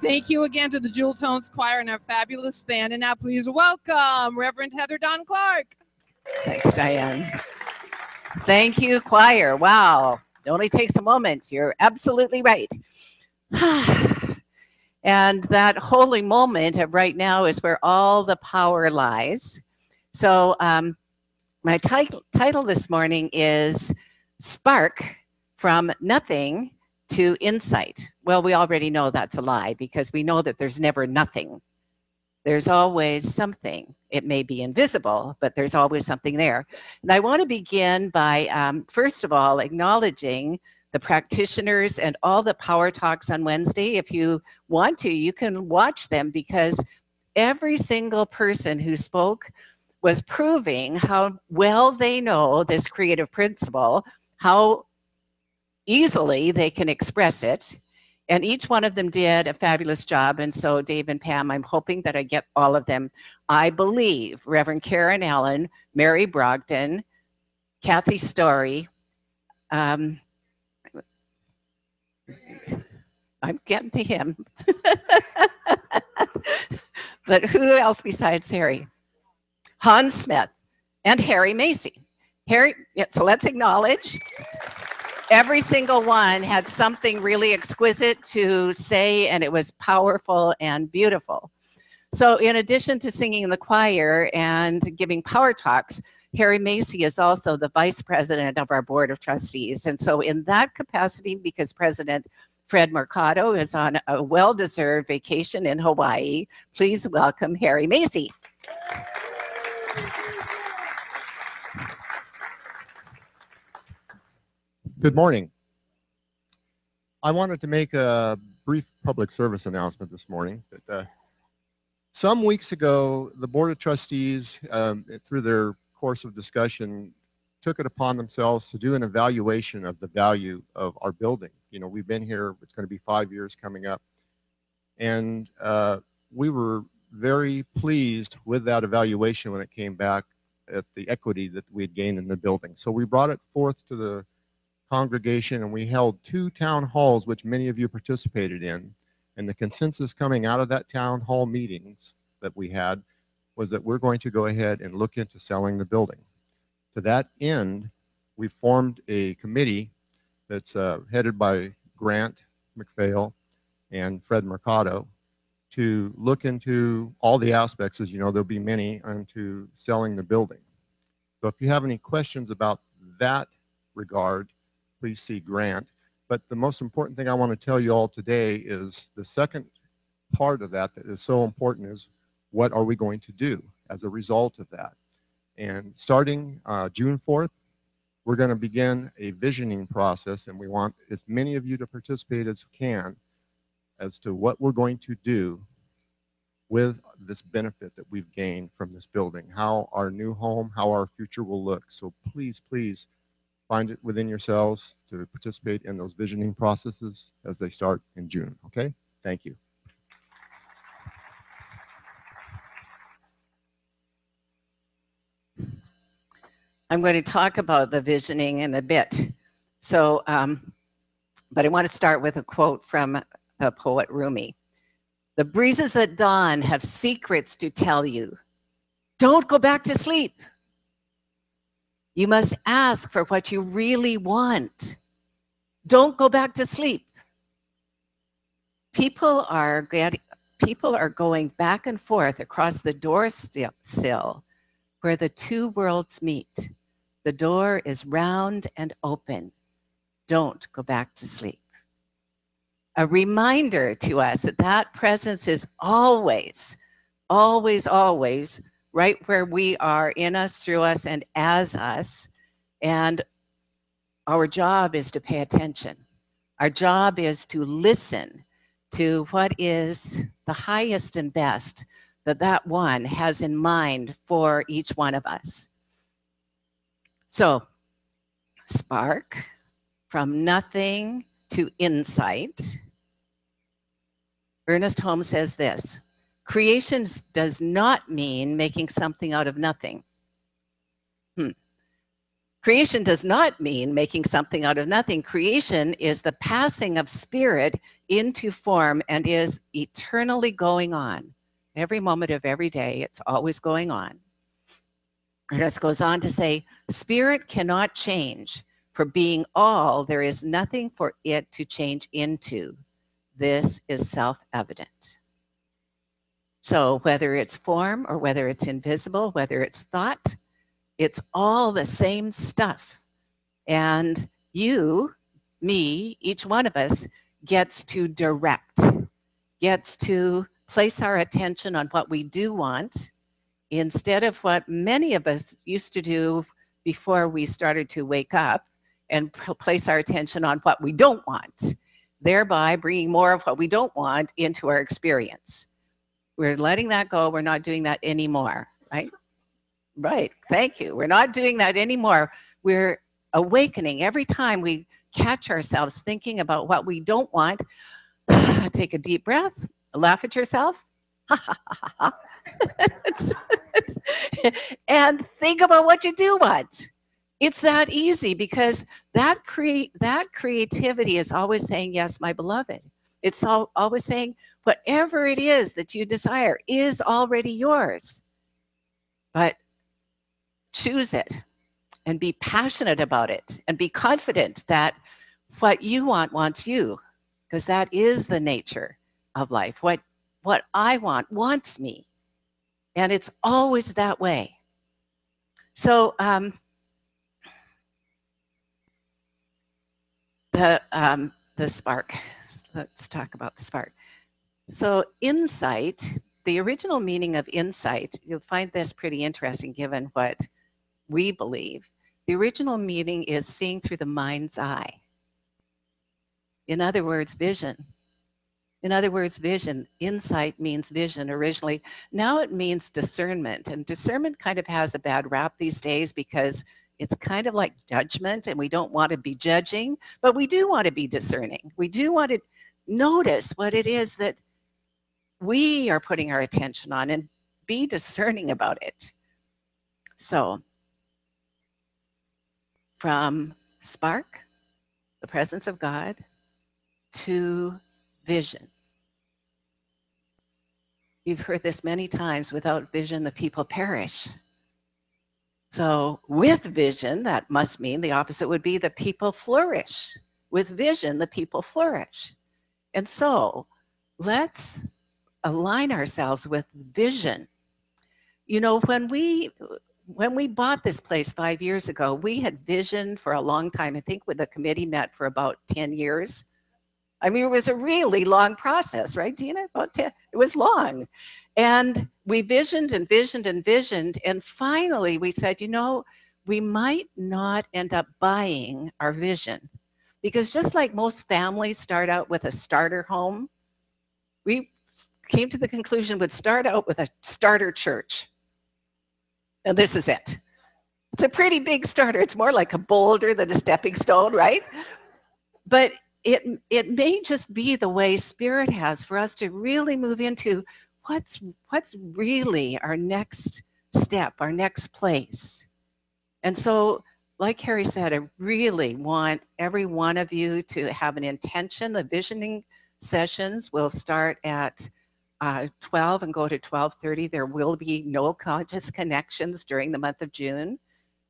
Thank you again to the Jewel Tones Choir and our fabulous band. And now please welcome Reverend Heather Dawn Clark. Thanks, Diane. Thank you, choir. Wow. It only takes a moment. You're absolutely right. And that holy moment of right now is where all the power lies. So my title this morning is Spark from Nothing to Insight. Well, we already know that's a lie because we know that there's never nothing. There's always something. It may be invisible, but there's always something there. And I want to begin by, first of all, acknowledging the practitioners and all the power talks on Wednesday. If you want to, you can watch them because every single person who spoke was proving how well they know this creative principle, how easily they can express it. And each one of them did a fabulous job. And so Dave and Pam, I'm hoping that I get all of them. I believe Reverend Karen Allen, Mary Brogdon, Kathy Story, I'm getting to him. But who else besides Harry? Hans Smith and Harry Macy. So let's acknowledge. Every single one had something really exquisite to say, and it was powerful and beautiful. So in addition to singing in the choir and giving power talks, Harry Macy is also the vice president of our board of trustees. And so in that capacity, because President Fred Mercado is on a well-deserved vacation in Hawaii, please welcome Harry Macy. Good morning. I wanted to make a brief public service announcement this morning. Some weeks ago, the Board of Trustees, through their course of discussion, took it upon themselves to do an evaluation of the value of our building. You know, we've been here, it's going to be 5 years coming up. And we were very pleased with that evaluation when it came back at the equity that we had gained in the building. So we brought it forth to the congregation and we held 2 town halls, which many of you participated in. And the consensus coming out of that town hall meetings that we had was that we're going to go ahead and look into selling the building. To that end, we formed a committee that's headed by Grant McPhail and Fred Mercado to look into all the aspects, as you know, there'll be many, onto selling the building. So if you have any questions about that regard, please see Grant. But the most important thing I want to tell you all today is the second part of that is so important is what are we going to do as a result of that? And starting June 4th, we're going to begin a visioning process, and we want as many of you to participate as can as to what we're going to do with this benefit that we've gained from this building, how our new home, how our future will look. So please, please find it within yourselves to participate in those visioning processes as they start in June, okay? Thank you. I'm going to talk about the visioning in a bit. So, but I want to start with a quote from the poet Rumi. The breezes at dawn have secrets to tell you. Don't go back to sleep. You must ask for what you really want. Don't go back to sleep. People are going back and forth across the doorsill where the 2 worlds meet. The door is round and open. Don't go back to sleep. A reminder to us that that presence is always, always, always right where we are, in us, through us, and as us. And our job is to pay attention. Our job is to listen to what is the highest and best that one has in mind for each one of us. So, spark from nothing to insight. Ernest Holmes says this: creation does not mean making something out of nothing. Creation does not mean making something out of nothing. Creation is the passing of spirit into form and is eternally going on. Every moment of every day, it's always going on. And it goes on to say, spirit cannot change. For being all, there is nothing for it to change into. This is self-evident. So whether it's form or whether it's invisible, whether it's thought, it's all the same stuff. And you, me, each one of us gets to direct, gets to place our attention on what we do want instead of what many of us used to do before we started to wake up and place our attention on what we don't want, thereby bringing more of what we don't want into our experience. We're letting that go. We're not doing that anymore, right? Right. Thank you. We're not doing that anymore. We're awakening every time we catch ourselves thinking about what we don't want. Take a deep breath, laugh at yourself, and think about what you do want. It's that easy because that creativity is always saying, yes, my beloved. It's always saying, whatever it is that you desire is already yours. But choose it and be passionate about it and be confident that what you want wants you, because that is the nature of life. What I want wants me. And it's always that way. So the spark. Let's talk about the spark. So insight, the original meaning of insight, you'll find this pretty interesting given what we believe. The original meaning is seeing through the mind's eye. In other words, vision. In other words, vision. Insight means vision originally. Now it means discernment. And discernment kind of has a bad rap these days because it's kind of like judgment, and we don't want to be judging, but we do want to be discerning. We do want to notice what it is that we are putting our attention on and be discerning about it. So, from spark, the presence of God, to vision. You've heard this many times, without vision, the people perish. So with vision, that must mean the opposite would be the people flourish. With vision, the people flourish. And so let's align ourselves with vision. You know, when we bought this place 5 years ago, we had vision for a long time. I think when the committee met for about 10 years. I mean, it was a really long process, right, Dina? About 10, it was long. And we visioned and visioned and visioned. And finally, we said, you know, we might not end up buying our vision. Because just like most families start out with a starter home, we came to the conclusion we'd start out with a starter church. And this is it. It's a pretty big starter. It's more like a boulder than a stepping stone, right? But it may just be the way Spirit has for us to really move into what's really our next step, our next place. And so, like Harry said, I really want every one of you to have an intention. The visioning sessions will start at 12 and go to 12:30. There will be no conscious connections during the month of June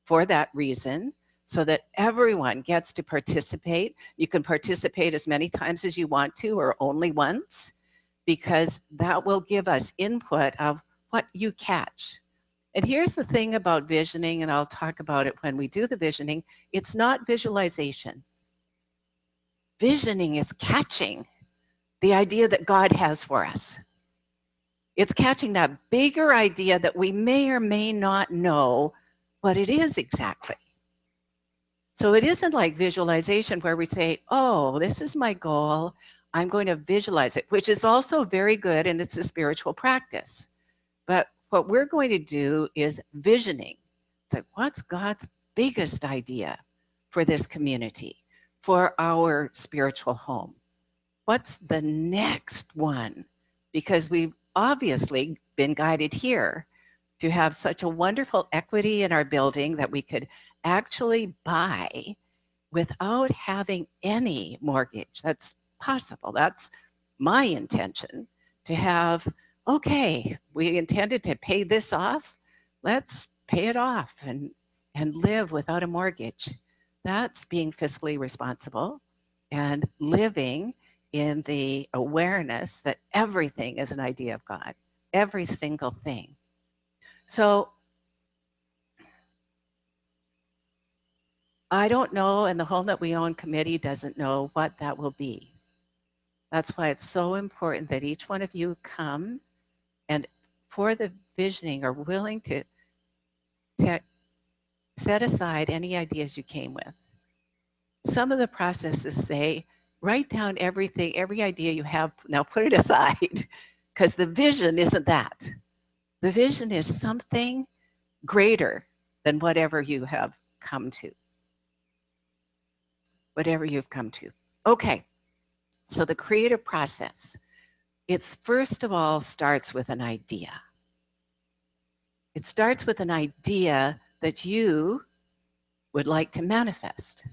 for that reason, so that everyone gets to participate. You can participate as many times as you want to, or only once, because that will give us input of what you catch. And here's the thing about visioning, and I'll talk about it when we do the visioning. It's not visualization. Visioning is catching the idea that God has for us. It's catching that bigger idea that we may or may not know what it is exactly. So it isn't like visualization where we say, oh, this is my goal. I'm going to visualize it, which is also very good, and it's a spiritual practice. But what we're going to do is visioning. It's like, what's God's biggest idea for this community, for our spiritual home? What's the next one? Because we've obviously been guided here to have such a wonderful equity in our building that we could actually buy without having any mortgage. That's possible. That's my intention, to have, okay, we intended to pay this off. Let's pay it off and live without a mortgage. That's being fiscally responsible and living in the awareness that everything is an idea of God, every single thing. So I don't know, and the Home That We Own committee doesn't know what that will be. That's why it's so important that each one of you come and for the visioning are willing to set aside any ideas you came with. Some of the processes say, write down everything, every idea you have, now put it aside, because the vision isn't that. The vision is something greater than whatever you have come to. Whatever you've come to. Okay, so the creative process, it's first of all starts with an idea. It starts with an idea that you would like to manifest.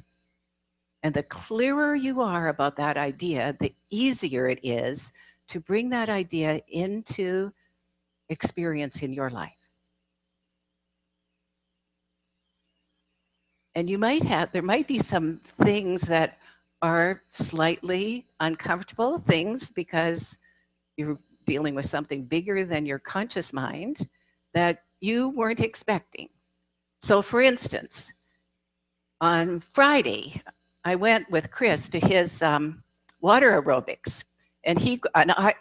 And the clearer you are about that idea, the easier it is to bring that idea into experience in your life. And you might have, there might be some things that are slightly uncomfortable things because you're dealing with something bigger than your conscious mind that you weren't expecting. So for instance, on Friday, I went with Chris to his water aerobics. And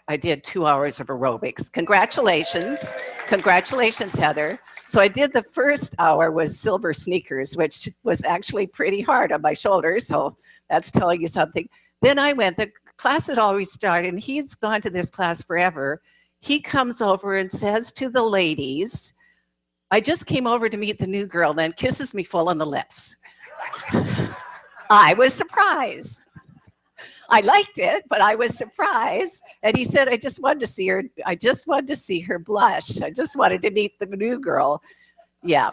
I did 2 hours of aerobics. Congratulations. Congratulations, Heather. So I did the first hour was silver sneakers, which was actually pretty hard on my shoulders. So that's telling you something. Then I went, the class had already started, and he's gone to this class forever. He comes over and says to the ladies, I just came over to meet the new girl, then kisses me full on the lips. I was surprised. I liked it, but I was surprised. And he said, I just wanted to see her. I just wanted to see her blush. I just wanted to meet the new girl. Yeah.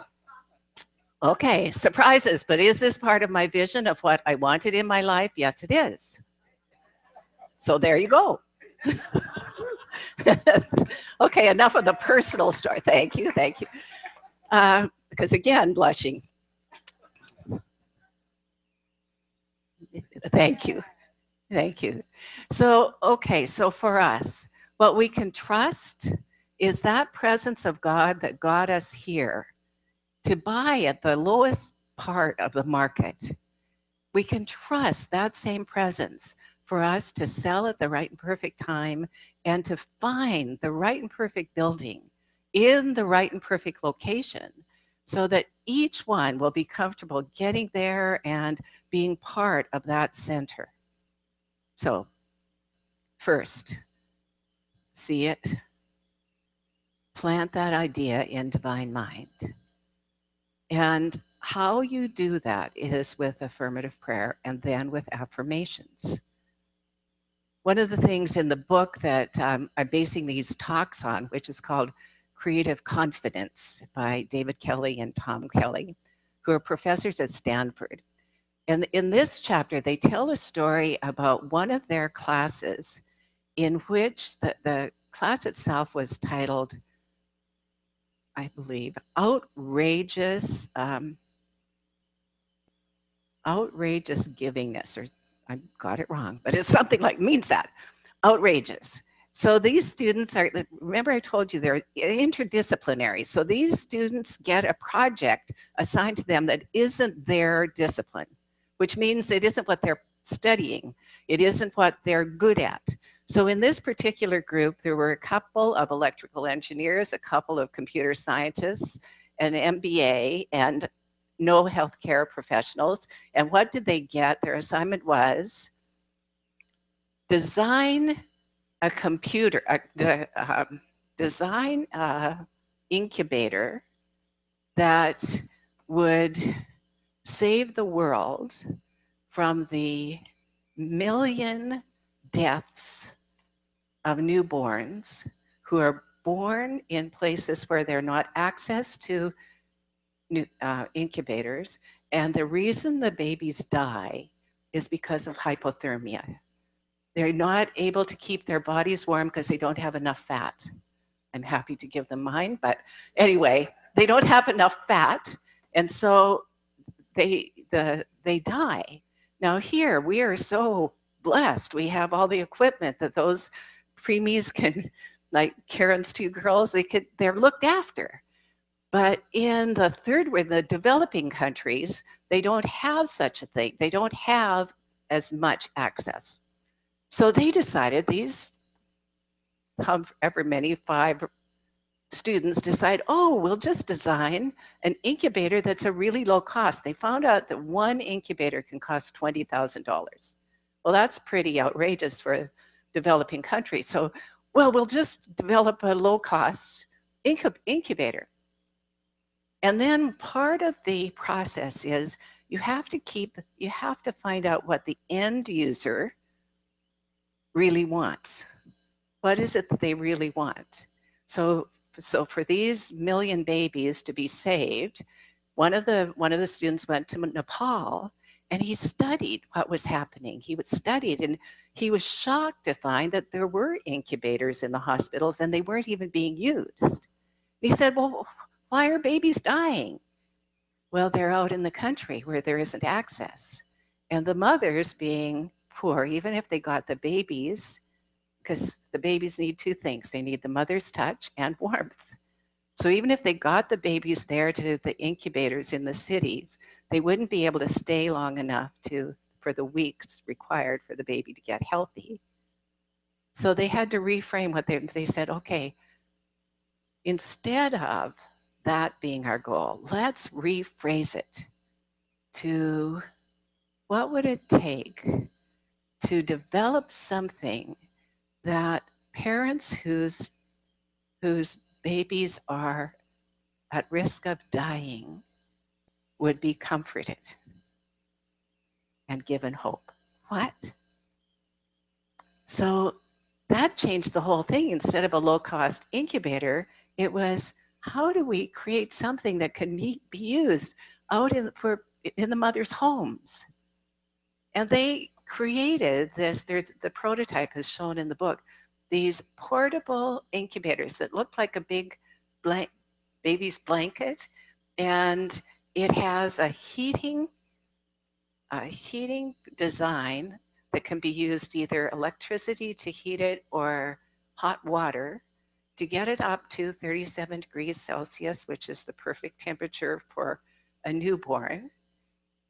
Okay, surprises. But is this part of my vision of what I wanted in my life? Yes, it is. So there you go. Okay, enough of the personal story. Thank you, thank you. Because again, blushing. Thank you. Thank you. So, okay, so for us, what we can trust is that presence of God that got us here to buy at the lowest part of the market. We can trust that same presence for us to sell at the right and perfect time and to find the right and perfect building in the right and perfect location so that each one will be comfortable getting there and being part of that center. So, first, see it, plant that idea in divine mind. And how you do that is with affirmative prayer and then with affirmations. One of the things in the book that I'm basing these talks on, which is called Creative Confidence by David Kelly and Tom Kelly, who are professors at Stanford. And in this chapter, they tell a story about one of their classes in which the class itself was titled, I believe, outrageous givingness, or I got it wrong, but it's something like, means that, outrageous. So these students are, remember I told you they're interdisciplinary. So these students get a project assigned to them that isn't their discipline, which means it isn't what they're studying. It isn't what they're good at. So in this particular group, there were a couple of electrical engineers, a couple of computer scientists, an MBA, and no healthcare professionals. And what did they get? Their assignment was design a computer, design an incubator that would save the world from the million deaths of newborns who are born in places where they're not access to incubators, and the reason the babies die is because of hypothermia. They're not able to keep their bodies warm because they don't have enough fat. I'm happy to give them mine, but anyway, they don't have enough fat, and so they die. Now here we are so blessed. We have all the equipment that those preemies can, like Karen's two girls, they're looked after. But in the developing countries, they don't have such a thing. They don't have as much access. So they decided, these however many, 5 students decide, oh, we'll just design an incubator that's a really low cost. They found out that one incubator can cost $20,000. Well, that's pretty outrageous for a developing country. So, well, we'll just develop a low cost incubator. And then part of the process is you have to find out what the end user really wants. What is it that they really want? So for these million babies to be saved, one of the students went to Nepal and he studied what was happening. He studied and he was shocked to find that there were incubators in the hospitals and they weren't even being used. He said, well, why are babies dying? Well, they're out in the country where there isn't access. And the mothers being poor, even if they got the babies, because the babies need 2 things. They need the mother's touch and warmth. So even if they got the babies there to the incubators in the cities, they wouldn't be able to stay long enough for the weeks required for the baby to get healthy. So they had to reframe what they said, okay, instead of that being our goal, let's rephrase it to what would it take to develop something that parents whose babies are at risk of dying would be comforted and given hope. What? So that changed the whole thing. Instead of a low-cost incubator, it was, how do we create something that can be used out in the mother's homes? And they created this, the prototype is shown in the book, these portable incubators that look like a big baby's blanket, and it has a heating design that can be used, either electricity to heat it or hot water to get it up to 37 degrees Celsius, which is the perfect temperature for a newborn.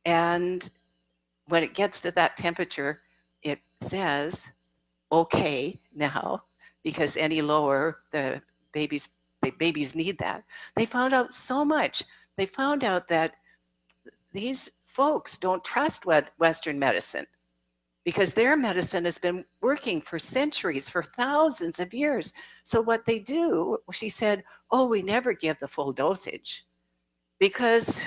And when it gets to that temperature, it says, okay, now, because any lower, the babies need that. They found out so much. They found out that these folks don't trust Western medicine because their medicine has been working for centuries, for thousands of years. So what they do, she said, oh, we never give the full dosage because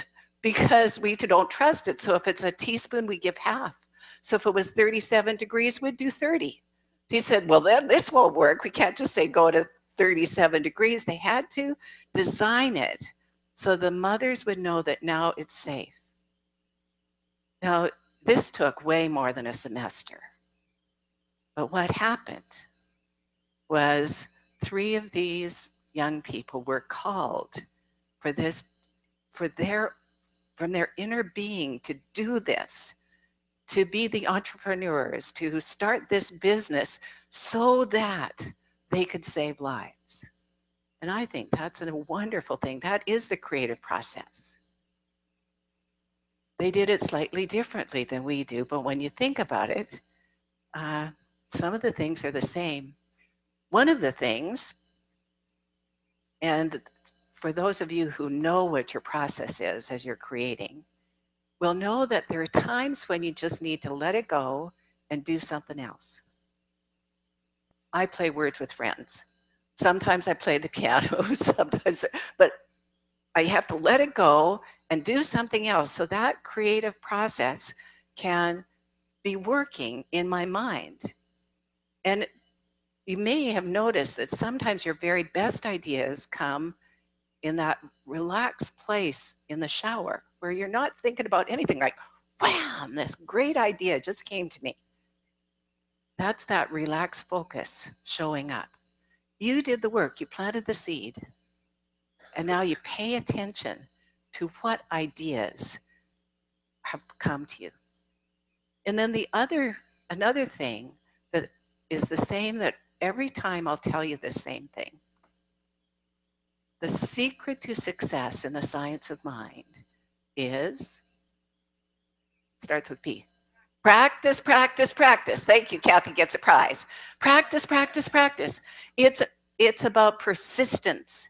we don't trust it. So if it's a teaspoon, we give half. So if it was 37 degrees, we'd do 30. He said, well, then this won't work. We can't just say go to 37 degrees. They had to design it so the mothers would know that now it's safe. Now, this took way more than a semester. But what happened was 3 of these young people were called from their inner being to do this, to be the entrepreneurs, to start this business so that they could save lives. And I think that's a wonderful thing. That is the creative process. They did it slightly differently than we do, but when you think about it, some of the things are the same. One of the things, and for those of you who know what your process is as you're creating, will know that there are times when you just need to let it go and do something else. I play words with friends. Sometimes I play the piano, but I have to let it go and do something else so that creative process can be working in my mind. And you may have noticed that sometimes your very best ideas come in that relaxed place in the shower where you're not thinking about anything, like, wham, this great idea just came to me. That's that relaxed focus showing up. You did the work, you planted the seed, and now you pay attention to what ideas have come to you. And then another thing that is the same, that every time I'll tell you the same thing. The secret to success in the science of mind starts with P. Practice, practice, practice. Thank you, Kathy gets a prize. Practice, practice, practice. It's about persistence.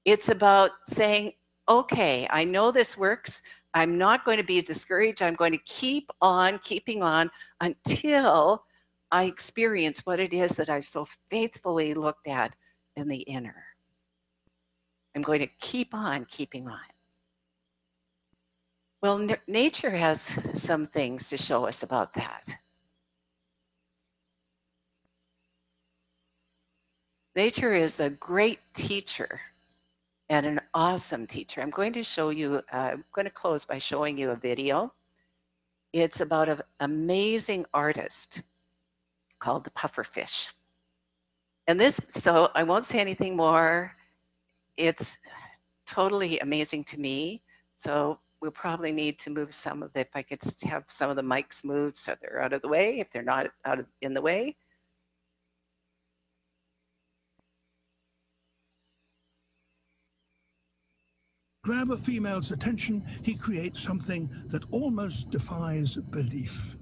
It's about saying, okay, I know this works. I'm not going to be discouraged. I'm going to keep on keeping on until I experience what it is that I've so faithfully looked at in the inner. I'm going to keep on keeping on. Well, nature has some things to show us about that. Nature is a great teacher and an awesome teacher. I'm going to close by showing you a video. It's about an amazing artist called the pufferfish. So I won't say anything more. It's totally amazing to me. So we'll probably need to move if I could have some of the mics moved so they're out of the way, if they're not in the way. Grab a female's attention, he creates something that almost defies belief.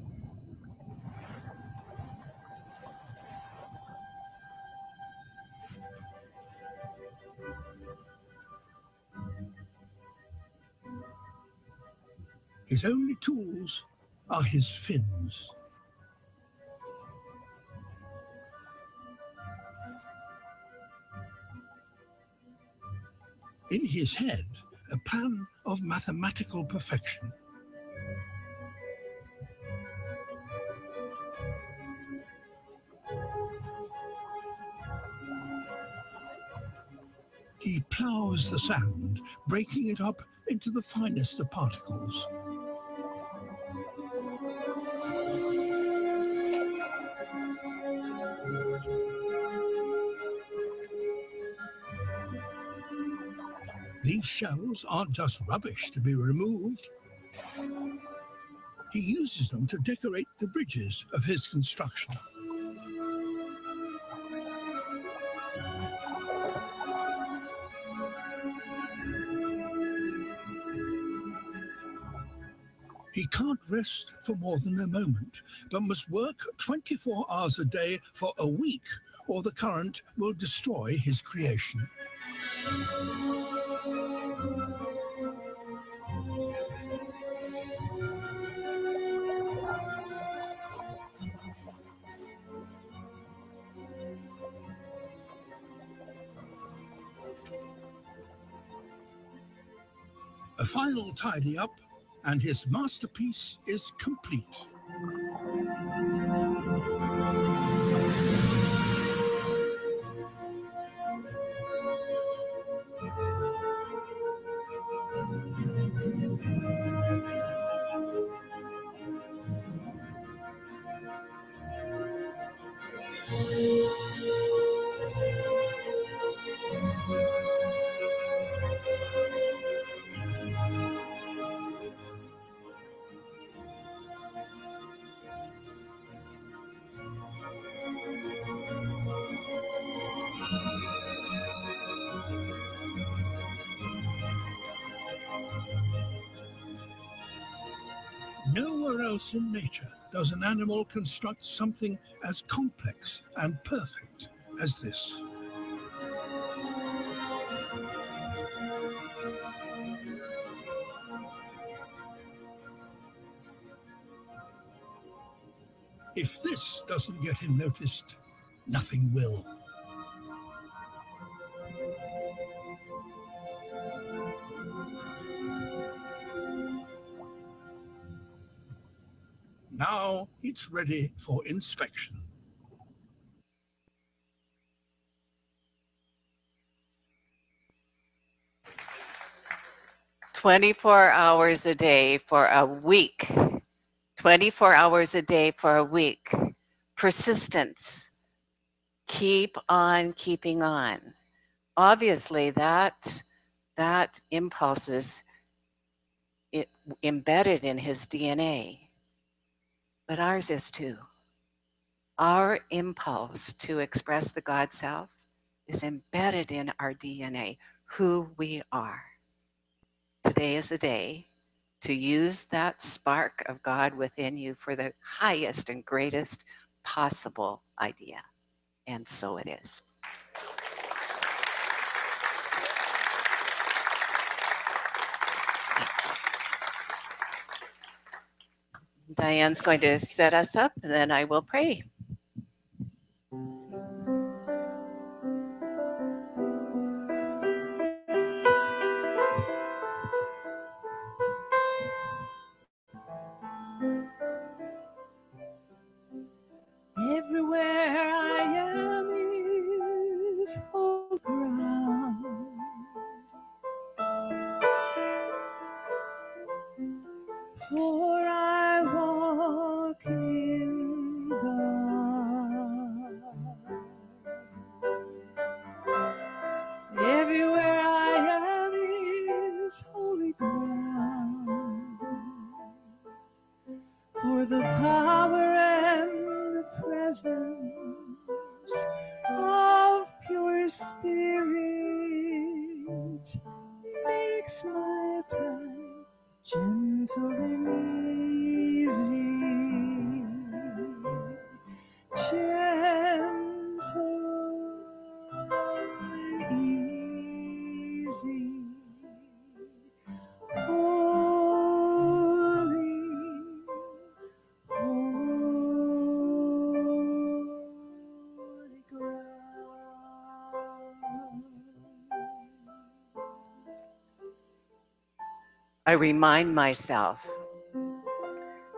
His only tools are his fins. In his head, a plan of mathematical perfection. He plows the sand, breaking it up into the finest of particles. These shells aren't just rubbish to be removed. He uses them to decorate the bridges of his construction. He can't rest for more than a moment, but must work 24 hours a day for a week, or the current will destroy his creation. A final tidy up, and his masterpiece is complete. Nowhere else in nature does an animal construct something as complex and perfect as this. If this doesn't get him noticed, nothing will. Now it's ready for inspection. 24 hours a day for a week. 24 hours a day for a week. Persistence. Keep on keeping on. Obviously, that impulse is embedded in his DNA, but ours is too. Our impulse to express the God self is embedded in our DNA, who we are. Today is the day to use that spark of God within you for the highest and greatest possible idea. And so it is. Diane's going to set us up, and then I will pray. Everywhere I am is whole ground. For I walk in God. Everywhere I am is holy ground. For the power and the presence of pure spirit makes my path gentle and easy, gentle and easy, holy, holy ground. I remind myself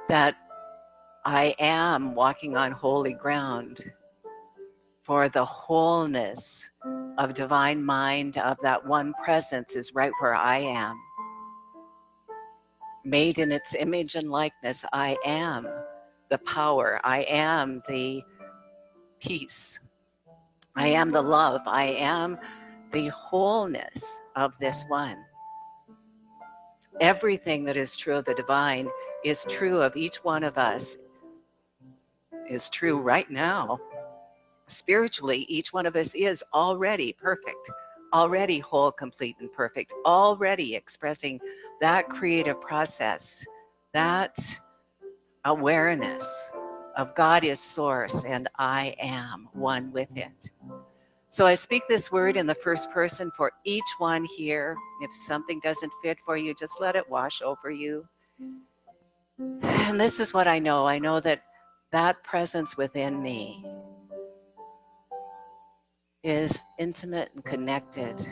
that I am walking on holy ground, for the wholeness of divine mind, of that one presence, is right where I am. Made in its image and likeness, I am the power. I am the peace. I am the love. I am the wholeness of this one. Everything that is true of the divine is true of each one of us, is true right now. Spiritually, each one of us is already perfect, already whole, complete, and perfect, already expressing that creative process, that awareness of God is source and I am one with it. So I speak this word in the first person for each one here. If something doesn't fit for you, just let it wash over you. And this is what I know. I know that that presence within me is intimate and connected.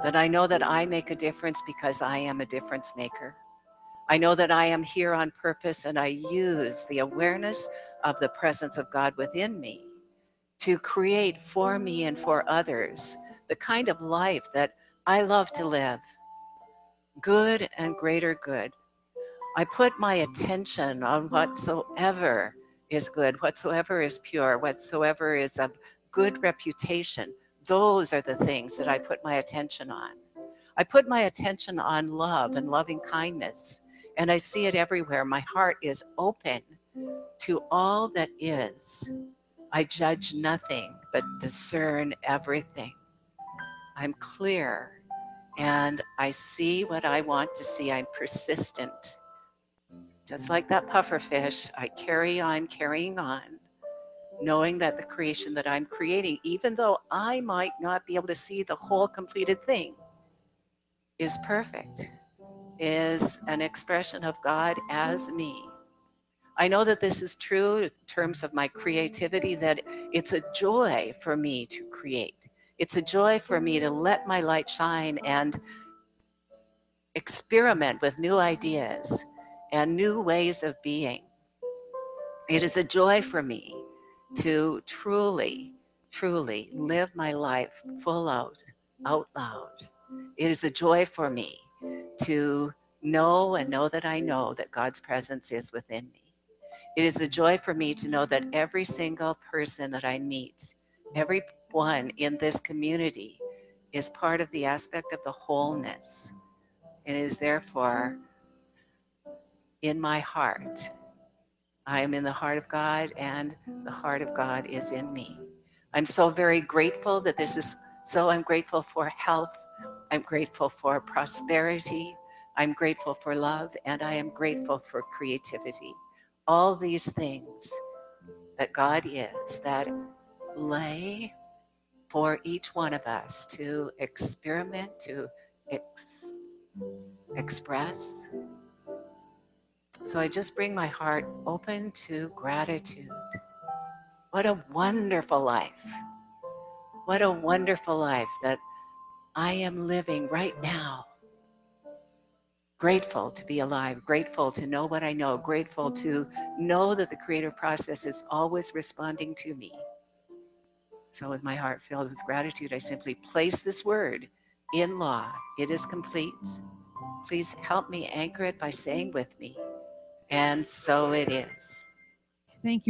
That I know that I make a difference because I am a difference maker. I know that I am here on purpose, and I use the awareness of the presence of God within me to create for me and for others the kind of life that I love to live. Good and greater good. I put my attention on whatsoever is good, whatsoever is pure, whatsoever is of good reputation. Those are the things that I put my attention on. I put my attention on love and loving kindness, and I see it everywhere. My heart is open to all that is. I judge nothing, but discern everything. I'm clear, and I see what I want to see. I'm persistent. Just like that puffer fish, I carry on, carrying on, knowing that the creation that I'm creating, even though I might not be able to see the whole completed thing, is perfect, is an expression of God as me. I know that this is true in terms of my creativity, that it's a joy for me to create. It's a joy for me to let my light shine and experiment with new ideas and new ways of being. It is a joy for me to truly, truly live my life full out loud. It is a joy for me to know and know that I know that God's presence is within me. It is a joy for me to know that every single person that I meet, everyone in this community is part of the aspect of the wholeness and is therefore in my heart. I am in the heart of God and the heart of God is in me. I'm so very grateful that this is so. I'm grateful for health. I'm grateful for prosperity. I'm grateful for love, and I am grateful for creativity. All these things that God is that lay for each one of us to experiment, to express. So I just bring my heart open to gratitude. What a wonderful life. What a wonderful life that I am living right now. Grateful to be alive, grateful to know what I know, grateful to know that the creative process is always responding to me. So with my heart filled with gratitude, I simply place this word in law. It is complete. Please help me anchor it by saying with me, and so it is. Thank you.